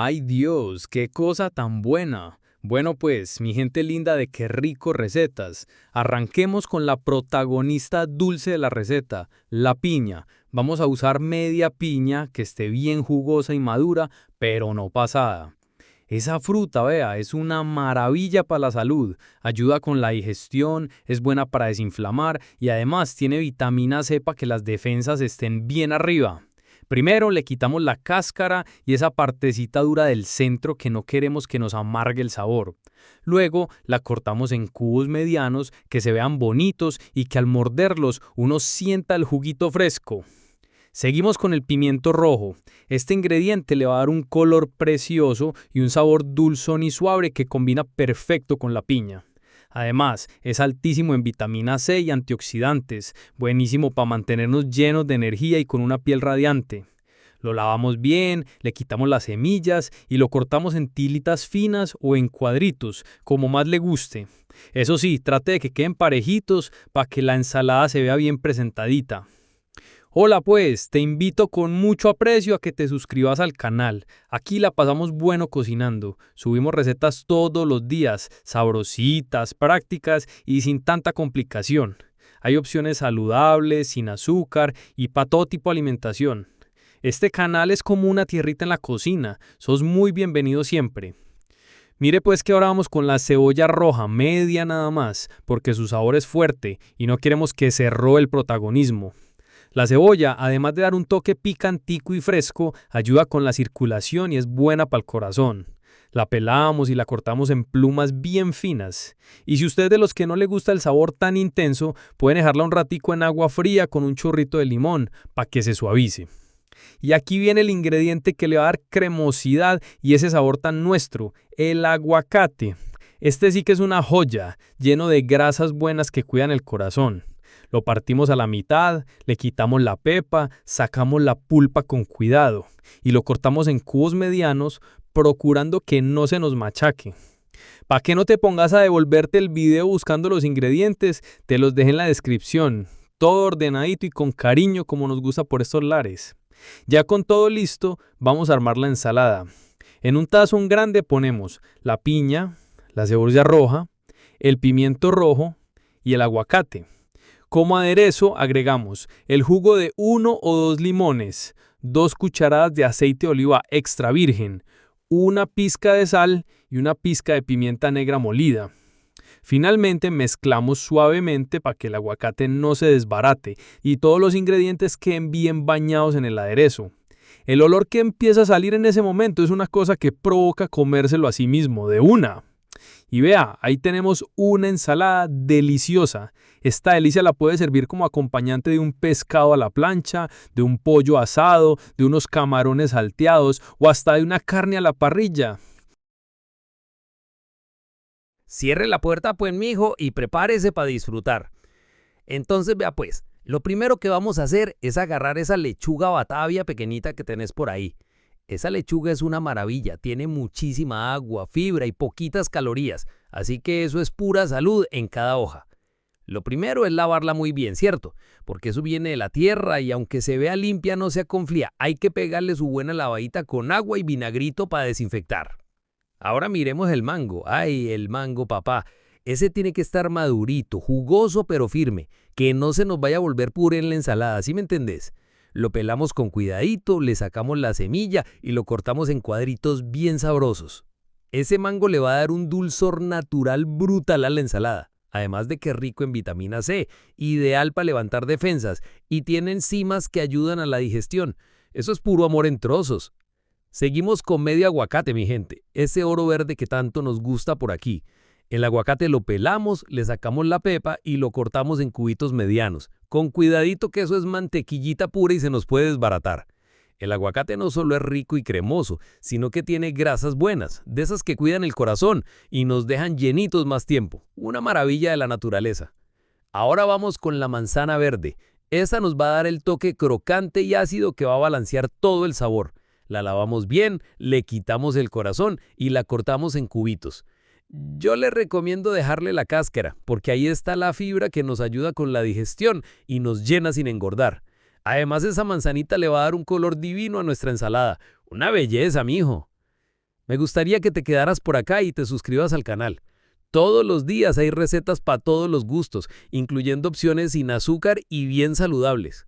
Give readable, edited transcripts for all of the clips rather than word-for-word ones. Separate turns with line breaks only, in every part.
Ay Dios, qué cosa tan buena. Bueno pues, mi gente linda de Qué Rico Recetas, arranquemos con la protagonista dulce de la receta, la piña. Vamos a usar media piña que esté bien jugosa y madura, pero no pasada. Esa fruta, vea, es una maravilla para la salud, ayuda con la digestión, es buena para desinflamar y además tiene vitamina C para que las defensas estén bien arriba. Primero le quitamos la cáscara y esa partecita dura del centro que no queremos que nos amargue el sabor. Luego la cortamos en cubos medianos que se vean bonitos y que al morderlos uno sienta el juguito fresco. Seguimos con el pimiento rojo. Este ingrediente le va a dar un color precioso y un sabor dulzón y suave que combina perfecto con la piña. Además, es altísimo en vitamina C y antioxidantes, buenísimo para mantenernos llenos de energía y con una piel radiante. Lo lavamos bien, le quitamos las semillas y lo cortamos en tiritas finas o en cuadritos, como más le guste. Eso sí, trate de que queden parejitos para que la ensalada se vea bien presentadita. Hola pues, te invito con mucho aprecio a que te suscribas al canal. Aquí la pasamos bueno cocinando. Subimos recetas todos los días, sabrositas, prácticas y sin tanta complicación. Hay opciones saludables, sin azúcar y para todo tipo de alimentación. Este canal es como una tierrita en la cocina. Sos muy bienvenido siempre. Mire pues que ahora vamos con la cebolla roja, media nada más, porque su sabor es fuerte y no queremos que se robe el protagonismo. La cebolla, además de dar un toque picantico y fresco, ayuda con la circulación y es buena para el corazón. La pelamos y la cortamos en plumas bien finas. Y si usted es de los que no le gusta el sabor tan intenso, pueden dejarla un ratico en agua fría con un chorrito de limón para que se suavice. Y aquí viene el ingrediente que le va a dar cremosidad y ese sabor tan nuestro, el aguacate. Este sí que es una joya, lleno de grasas buenas que cuidan el corazón. Lo partimos a la mitad, le quitamos la pepa, sacamos la pulpa con cuidado y lo cortamos en cubos medianos, procurando que no se nos machaque. Para que no te pongas a devolverte el video buscando los ingredientes, te los dejé en la descripción. Todo ordenadito y con cariño como nos gusta por estos lares. Ya con todo listo, vamos a armar la ensalada. En un tazón grande ponemos la piña, la cebolla roja, el pimiento rojo y el aguacate. Como aderezo agregamos el jugo de 1 o 2 limones, 2 cucharadas de aceite de oliva extra virgen, una pizca de sal y una pizca de pimienta negra molida. Finalmente mezclamos suavemente para que el aguacate no se desbarate y todos los ingredientes queden bien bañados en el aderezo. El olor que empieza a salir en ese momento es una cosa que provoca comérselo a sí mismo de una. Y vea, ahí tenemos una ensalada deliciosa. Esta delicia la puede servir como acompañante de un pescado a la plancha, de un pollo asado, de unos camarones salteados o hasta de una carne a la parrilla.
Cierre la puerta, pues, mijo, y prepárese para disfrutar. Entonces, vea, pues, lo primero que vamos a hacer es agarrar esa lechuga batavia pequeñita que tenés por ahí. Esa lechuga es una maravilla, tiene muchísima agua, fibra y poquitas calorías, así que eso es pura salud en cada hoja. Lo primero es lavarla muy bien, ¿cierto? Porque eso viene de la tierra y aunque se vea limpia no se confía, hay que pegarle su buena lavadita con agua y vinagrito para desinfectar. Ahora miremos el mango. ¡Ay, el mango, papá! Ese tiene que estar madurito, jugoso pero firme, que no se nos vaya a volver puré en la ensalada, ¿sí me entendés? Lo pelamos con cuidadito, le sacamos la semilla y lo cortamos en cuadritos bien sabrosos. Ese mango le va a dar un dulzor natural brutal a la ensalada, además de que es rico en vitamina C, ideal para levantar defensas y tiene enzimas que ayudan a la digestión. Eso es puro amor en trozos. Seguimos con medio aguacate, mi gente, ese oro verde que tanto nos gusta por aquí. El aguacate lo pelamos, le sacamos la pepa y lo cortamos en cubitos medianos. Con cuidadito que eso es mantequillita pura y se nos puede desbaratar. El aguacate no solo es rico y cremoso, sino que tiene grasas buenas, de esas que cuidan el corazón y nos dejan llenitos más tiempo. Una maravilla de la naturaleza. Ahora vamos con la manzana verde. Esa nos va a dar el toque crocante y ácido que va a balancear todo el sabor. La lavamos bien, le quitamos el corazón y la cortamos en cubitos. Yo le recomiendo dejarle la cáscara, porque ahí está la fibra que nos ayuda con la digestión y nos llena sin engordar. Además, esa manzanita le va a dar un color divino a nuestra ensalada. Una belleza, mijo. Me gustaría que te quedaras por acá y te suscribas al canal. Todos los días hay recetas para todos los gustos, incluyendo opciones sin azúcar y bien saludables.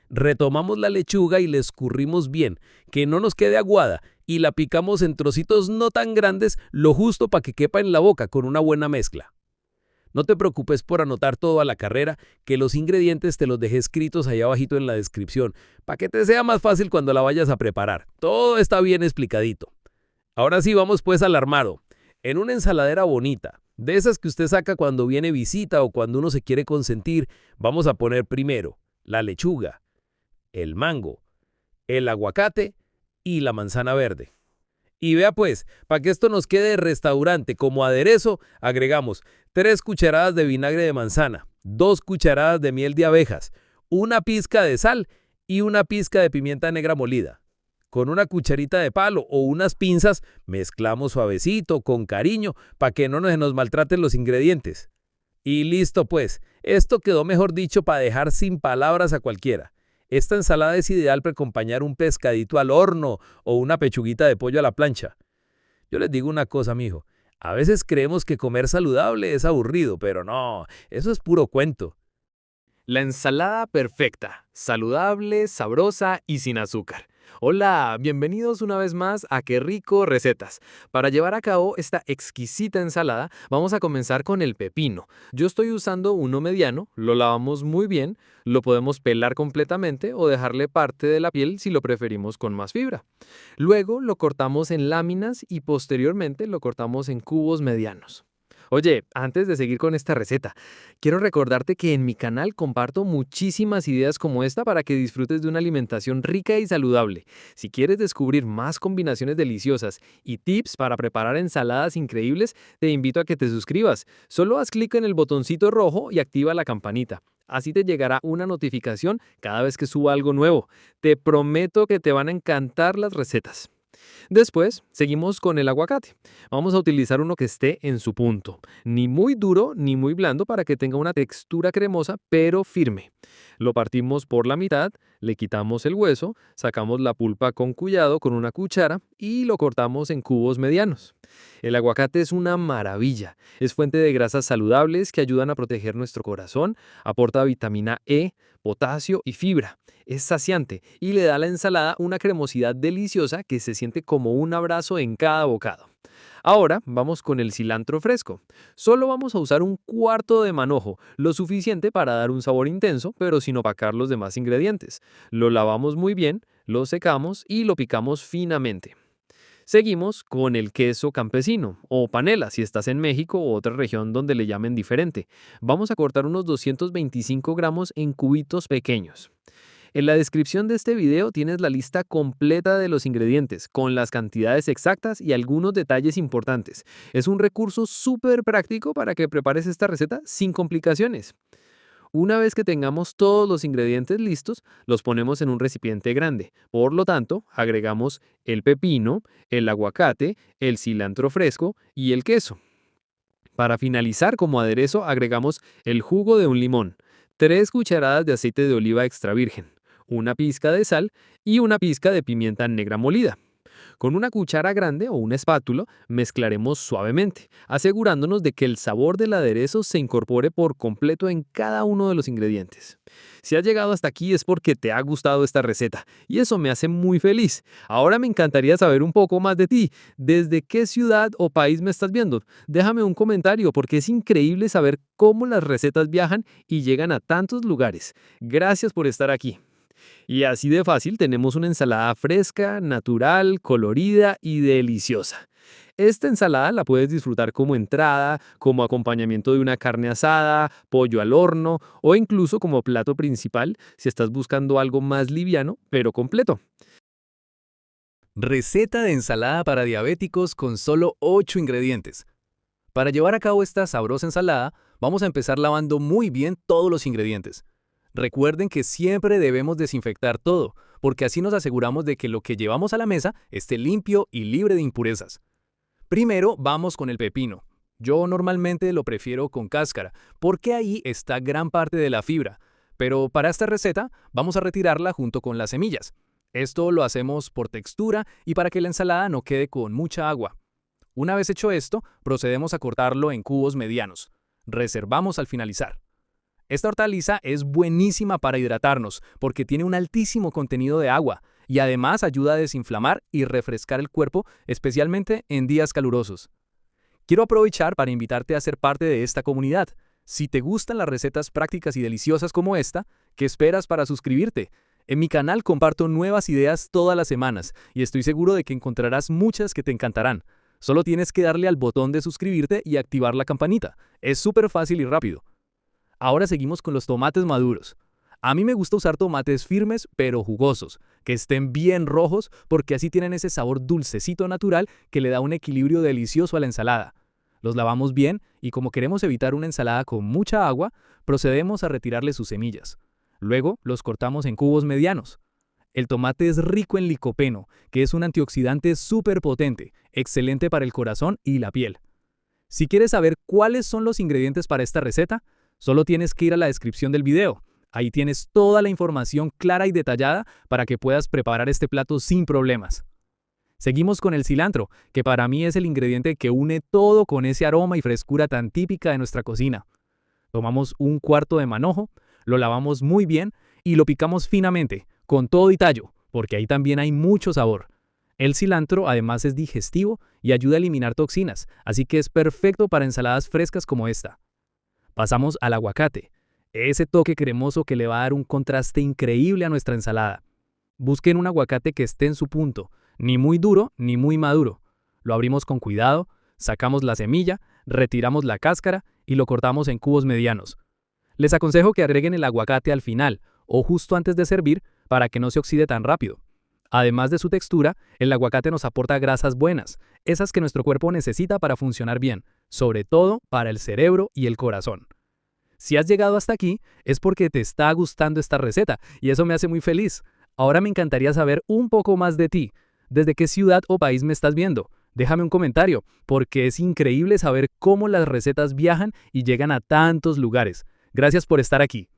Retomamos la lechuga y la escurrimos bien, que no nos quede aguada, y la picamos en trocitos no tan grandes, lo justo para que quepa en la boca con una buena mezcla. No te preocupes por anotar todo a la carrera, que los ingredientes te los dejé escritos allá abajito en la descripción, para que te sea más fácil cuando la vayas a preparar. Todo está bien explicadito. Ahora sí, vamos pues al armado. En una ensaladera bonita, de esas que usted saca cuando viene visita o cuando uno se quiere consentir, vamos a poner primero la lechuga, el mango, el aguacate y la manzana verde. Y vea pues, para que esto nos quede de restaurante como aderezo, agregamos 3 cucharadas de vinagre de manzana, 2 cucharadas de miel de abejas, una pizca de sal y una pizca de pimienta negra molida. Con una cucharita de palo o unas pinzas mezclamos suavecito, con cariño, para que no se nos maltraten los ingredientes. Y listo pues, esto quedó mejor dicho para dejar sin palabras a cualquiera. Esta ensalada es ideal para acompañar un pescadito al horno o una pechuguita de pollo a la plancha. Yo les digo una cosa, mijo. A veces creemos que comer saludable es aburrido, pero no, eso es puro cuento.
La ensalada perfecta, saludable, sabrosa y sin azúcar. Hola, bienvenidos una vez más a Qué Rico Recetas. Para llevar a cabo esta exquisita ensalada, vamos a comenzar con el pepino. Yo estoy usando uno mediano, lo lavamos muy bien, lo podemos pelar completamente o dejarle parte de la piel si lo preferimos con más fibra. Luego lo cortamos en láminas y posteriormente lo cortamos en cubos medianos. Oye, antes de seguir con esta receta, quiero recordarte que en mi canal comparto muchísimas ideas como esta para que disfrutes de una alimentación rica y saludable. Si quieres descubrir más combinaciones deliciosas y tips para preparar ensaladas increíbles, te invito a que te suscribas. Solo haz clic en el botoncito rojo y activa la campanita. Así te llegará una notificación cada vez que suba algo nuevo. Te prometo que te van a encantar las recetas. Después, seguimos con el aguacate. Vamos a utilizar uno que esté en su punto, ni muy duro ni muy blando para que tenga una textura cremosa pero firme. Lo partimos por la mitad, le quitamos el hueso, sacamos la pulpa con cuidado con una cuchara y lo cortamos en cubos medianos. El aguacate es una maravilla, es fuente de grasas saludables que ayudan a proteger nuestro corazón, aporta vitamina E, potasio y fibra. Es saciante y le da a la ensalada una cremosidad deliciosa que se siente como un abrazo en cada bocado. Ahora vamos con el cilantro fresco. Solo vamos a usar un cuarto de manojo, lo suficiente para dar un sabor intenso, pero sin opacar los demás ingredientes. Lo lavamos muy bien, lo secamos y lo picamos finamente. Seguimos con el queso campesino o panela si estás en México u otra región donde le llamen diferente. Vamos a cortar unos 225 gramos en cubitos pequeños. En la descripción de este video tienes la lista completa de los ingredientes, con las cantidades exactas y algunos detalles importantes. Es un recurso súper práctico para que prepares esta receta sin complicaciones. Una vez que tengamos todos los ingredientes listos, los ponemos en un recipiente grande. Por lo tanto, agregamos el pepino, el aguacate, el cilantro fresco y el queso. Para finalizar como aderezo agregamos el jugo de un limón, 3 cucharadas de aceite de oliva extra virgen, una pizca de sal y una pizca de pimienta negra molida. Con una cuchara grande o una espátula mezclaremos suavemente, asegurándonos de que el sabor del aderezo se incorpore por completo en cada uno de los ingredientes. Si has llegado hasta aquí es porque te ha gustado esta receta y eso me hace muy feliz. Ahora me encantaría saber un poco más de ti. ¿Desde qué ciudad o país me estás viendo? Déjame un comentario porque es increíble saber cómo las recetas viajan y llegan a tantos lugares. Gracias por estar aquí. Y así de fácil tenemos una ensalada fresca, natural, colorida y deliciosa. Esta ensalada la puedes disfrutar como entrada, como acompañamiento de una carne asada, pollo al horno o incluso como plato principal si estás buscando algo más liviano pero completo.
Receta de ensalada para diabéticos con solo 8 ingredientes. Para llevar a cabo esta sabrosa ensalada, vamos a empezar lavando muy bien todos los ingredientes. Recuerden que siempre debemos desinfectar todo, porque así nos aseguramos de que lo que llevamos a la mesa esté limpio y libre de impurezas. Primero vamos con el pepino. Yo normalmente lo prefiero con cáscara, porque ahí está gran parte de la fibra, pero para esta receta vamos a retirarla junto con las semillas. Esto lo hacemos por textura y para que la ensalada no quede con mucha agua. Una vez hecho esto, procedemos a cortarlo en cubos medianos. Reservamos al finalizar. Esta hortaliza es buenísima para hidratarnos porque tiene un altísimo contenido de agua y además ayuda a desinflamar y refrescar el cuerpo, especialmente en días calurosos. Quiero aprovechar para invitarte a ser parte de esta comunidad. Si te gustan las recetas prácticas y deliciosas como esta, ¿qué esperas para suscribirte? En mi canal comparto nuevas ideas todas las semanas y estoy seguro de que encontrarás muchas que te encantarán. Solo tienes que darle al botón de suscribirte y activar la campanita. Es súper fácil y rápido. Ahora seguimos con los tomates maduros. A mí me gusta usar tomates firmes pero jugosos, que estén bien rojos porque así tienen ese sabor dulcecito natural que le da un equilibrio delicioso a la ensalada. Los lavamos bien y como queremos evitar una ensalada con mucha agua, procedemos a retirarle sus semillas. Luego los cortamos en cubos medianos. El tomate es rico en licopeno, que es un antioxidante súper potente, excelente para el corazón y la piel. Si quieres saber cuáles son los ingredientes para esta receta, solo tienes que ir a la descripción del video. Ahí tienes toda la información clara y detallada para que puedas preparar este plato sin problemas. Seguimos con el cilantro, que para mí es el ingrediente que une todo con ese aroma y frescura tan típica de nuestra cocina. Tomamos un cuarto de manojo, lo lavamos muy bien y lo picamos finamente, con todo y tallo, porque ahí también hay mucho sabor. El cilantro además es digestivo y ayuda a eliminar toxinas, así que es perfecto para ensaladas frescas como esta. Pasamos al aguacate, ese toque cremoso que le va a dar un contraste increíble a nuestra ensalada. Busquen un aguacate que esté en su punto, ni muy duro ni muy maduro. Lo abrimos con cuidado, sacamos la semilla, retiramos la cáscara y lo cortamos en cubos medianos. Les aconsejo que agreguen el aguacate al final o justo antes de servir para que no se oxide tan rápido. Además de su textura, el aguacate nos aporta grasas buenas, esas que nuestro cuerpo necesita para funcionar bien, sobre todo para el cerebro y el corazón. Si has llegado hasta aquí, es porque te está gustando esta receta y eso me hace muy feliz. Ahora me encantaría saber un poco más de ti. ¿Desde qué ciudad o país me estás viendo? Déjame un comentario, porque es increíble saber cómo las recetas viajan y llegan a tantos lugares. Gracias por estar aquí.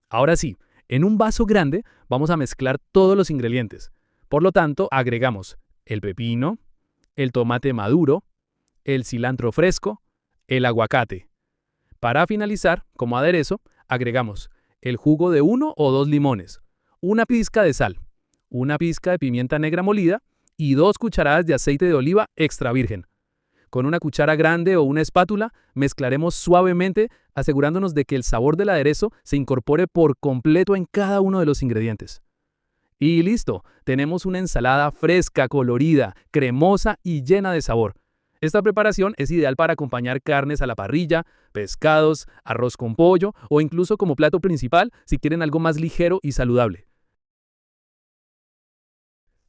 Ahora sí, en un vaso grande vamos a mezclar todos los ingredientes. Por lo tanto, agregamos el pepino, el tomate maduro, el cilantro fresco, el aguacate. Para finalizar, como aderezo, agregamos el jugo de 1 o 2 limones, una pizca de sal, una pizca de pimienta negra molida y 2 cucharadas de aceite de oliva extra virgen. Con una cuchara grande o una espátula, mezclaremos suavemente, asegurándonos de que el sabor del aderezo se incorpore por completo en cada uno de los ingredientes. Y listo, tenemos una ensalada fresca, colorida, cremosa y llena de sabor. Esta preparación es ideal para acompañar carnes a la parrilla, pescados, arroz con pollo o incluso como plato principal si quieren algo más ligero y saludable.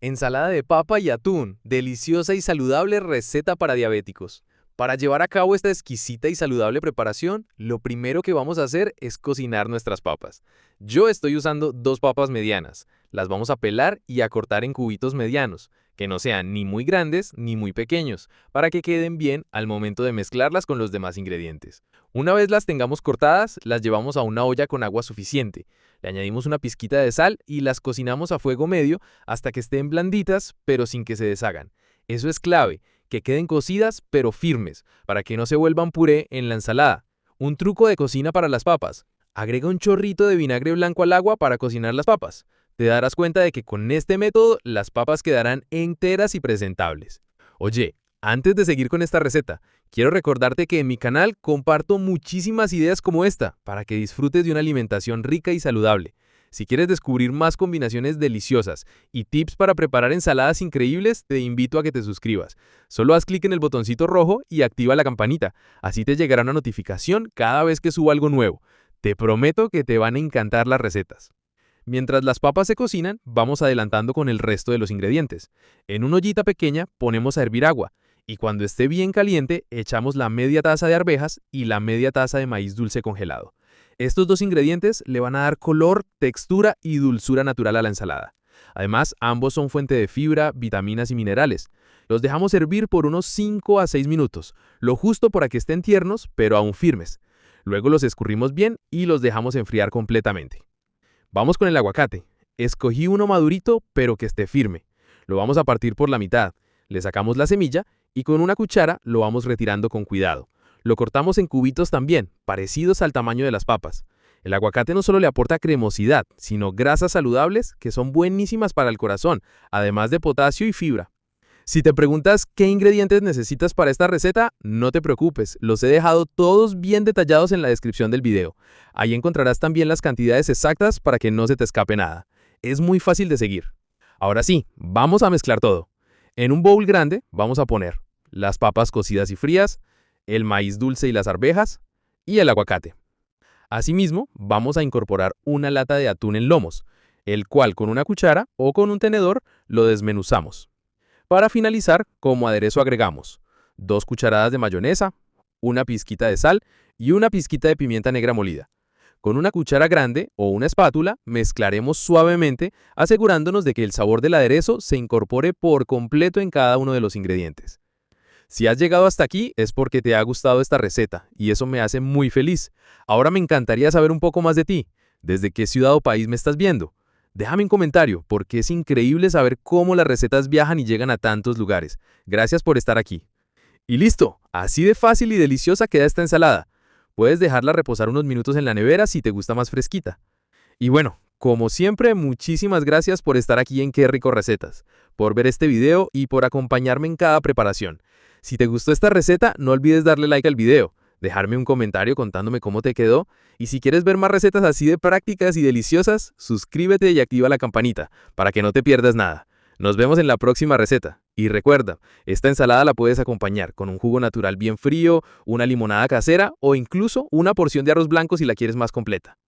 Ensalada de papa y atún, deliciosa y saludable receta para diabéticos. Para llevar a cabo esta exquisita y saludable preparación, lo primero que vamos a hacer es cocinar nuestras papas. Yo estoy usando 2 papas medianas. Las vamos a pelar y a cortar en cubitos medianos, que no sean ni muy grandes ni muy pequeños, para que queden bien al momento de mezclarlas con los demás ingredientes. Una vez las tengamos cortadas, las llevamos a una olla con agua suficiente. Le añadimos una pizquita de sal y las cocinamos a fuego medio hasta que estén blanditas, pero sin que se deshagan. Eso es clave, que queden cocidas pero firmes, para que no se vuelvan puré en la ensalada. Un truco de cocina para las papas. Agrega un chorrito de vinagre blanco al agua para cocinar las papas. Te darás cuenta de que con este método las papas quedarán enteras y presentables. Oye, antes de seguir con esta receta, quiero recordarte que en mi canal comparto muchísimas ideas como esta para que disfrutes de una alimentación rica y saludable. Si quieres descubrir más combinaciones deliciosas y tips para preparar ensaladas increíbles, te invito a que te suscribas. Solo haz clic en el botoncito rojo y activa la campanita. Así te llegará una notificación cada vez que suba algo nuevo. Te prometo que te van a encantar las recetas. Mientras las papas se cocinan, vamos adelantando con el resto de los ingredientes. En una ollita pequeña ponemos a hervir agua y cuando esté bien caliente echamos la media taza de arvejas y la media taza de maíz dulce congelado. Estos 2 ingredientes le van a dar color, textura y dulzura natural a la ensalada. Además, ambos son fuente de fibra, vitaminas y minerales. Los dejamos hervir por unos 5 a 6 minutos, lo justo para que estén tiernos pero aún firmes. Luego los escurrimos bien y los dejamos enfriar completamente. Vamos con el aguacate. Escogí uno madurito, pero que esté firme. Lo vamos a partir por la mitad. Le sacamos la semilla y con una cuchara lo vamos retirando con cuidado. Lo cortamos en cubitos también, parecidos al tamaño de las papas. El aguacate no solo le aporta cremosidad, sino grasas saludables que son buenísimas para el corazón, además de potasio y fibra. Si te preguntas qué ingredientes necesitas para esta receta, no te preocupes, los he dejado todos bien detallados en la descripción del video. Ahí encontrarás también las cantidades exactas para que no se te escape nada. Es muy fácil de seguir. Ahora sí, vamos a mezclar todo. En un bowl grande vamos a poner las papas cocidas y frías, el maíz dulce y las arvejas, y el aguacate. Asimismo, vamos a incorporar una lata de atún en lomos, el cual con una cuchara o con un tenedor lo desmenuzamos. Para finalizar, como aderezo agregamos 2 cucharadas de mayonesa, una pizquita de sal y una pizquita de pimienta negra molida. Con una cuchara grande o una espátula mezclaremos suavemente, asegurándonos de que el sabor del aderezo se incorpore por completo en cada uno de los ingredientes. Si has llegado hasta aquí es porque te ha gustado esta receta y eso me hace muy feliz. Ahora me encantaría saber un poco más de ti. ¿Desde qué ciudad o país me estás viendo? Déjame un comentario, porque es increíble saber cómo las recetas viajan y llegan a tantos lugares. Gracias por estar aquí. Y listo, así de fácil y deliciosa queda esta ensalada. Puedes dejarla reposar unos minutos en la nevera si te gusta más fresquita. Y bueno, como siempre, muchísimas gracias por estar aquí en Qué Rico Recetas, por ver este video y por acompañarme en cada preparación. Si te gustó esta receta, no olvides darle like al video, dejarme un comentario contándome cómo te quedó, y si quieres ver más recetas así de prácticas y deliciosas, suscríbete y activa la campanita para que no te pierdas nada. Nos vemos en la próxima receta. Y recuerda, esta ensalada la puedes acompañar con un jugo natural bien frío, una limonada casera o incluso una porción de arroz blanco si la quieres más completa.